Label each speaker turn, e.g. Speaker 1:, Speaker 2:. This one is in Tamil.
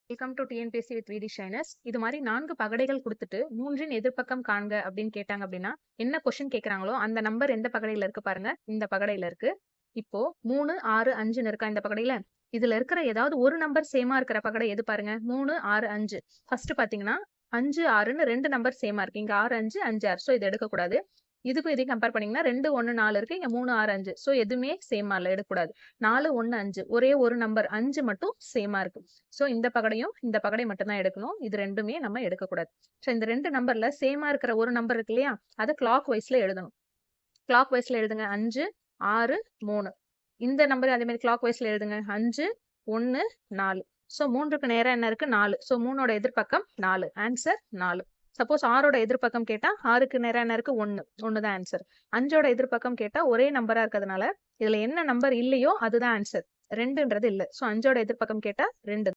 Speaker 1: வெல்கம் டு டிஎன்பிஎஸ்சி வித் விடி ஷைனஸ். இது மாதிரி 4 பகடைகள் கொடுத்துட்டு 3இன் எதிர்ப்பக்கம் காண்க அப்படின்னு கேட்டாங்க அப்படின்னா என்ன கொஸ்டின் கேட்கறாங்களோ அந்த நம்பர் எந்த பகடையில இருக்கு பாருங்க. இந்த பகடையில இருக்கு. இப்போ 3, 6, 5ன்னு இருக்கா இந்த பகடையில. இதுல இருக்கிற ஏதாவது ஒரு நம்பர் சேமா இருக்கிற பகடை எது பாருங்க. 3, 6, 5. ஃபர்ஸ்ட் பாத்தீங்கன்னா 5, 6ன்னு 2 நம்பர் சேமா இருக்கு. இங்க 6, 5, 5, 6. ஸோ இதை எடுக்கக்கூடாது. இதுக்கும் இதையும் கம்பேர் பண்ணீங்கன்னா 2, 1, 4 இருக்கு. இங்க 3, 6, 5. ஸோ எதுவுமே சேமா இல்ல, எடுக்கக்கூடாது. 4, 1, 5. ஒரே ஒரு நம்பர் 5 மட்டும் சேமா இருக்கு. ஸோ இந்த பகடையும் இந்த பகடை மட்டும் தான் எடுக்கணும். இது ரெண்டுமே நம்ம எடுக்கக்கூடாது. ஸோ இந்த 2 நம்பர்ல சேமா இருக்கிற ஒரு நம்பர் இருக்கு இல்லையா, அதை கிளாக் வைஸ்ல எழுதணும். கிளாக் வைஸ்ல எழுதுங்க. 5, 6, 3. இந்த நம்பர் அதே மாதிரி கிளாக் வைஸ்ல எழுதுங்க. 5, 1, 4. ஸோ 3க்கு நேரா என்ன இருக்கு? 4. ஸோ 3ஓட எதிர்பக்கம் 4. ஆன்சர் 4. சப்போஸ் 6ஓட எதிர்பக்கம் கேட்டா 6க்கு நேரா என்ன இருக்கு? 1. 1 தான் ஆன்சர். 5ஓட எதிர்பக்கம் கேட்டா ஒரே நம்பரா இருக்கிறதுனால இதுல என்ன நம்பர் இல்லையோ அதுதான் ஆன்சர். 2ன்றது இல்ல. ஸோ 5ஓட எதிர்பக்கம் கேட்டா 2.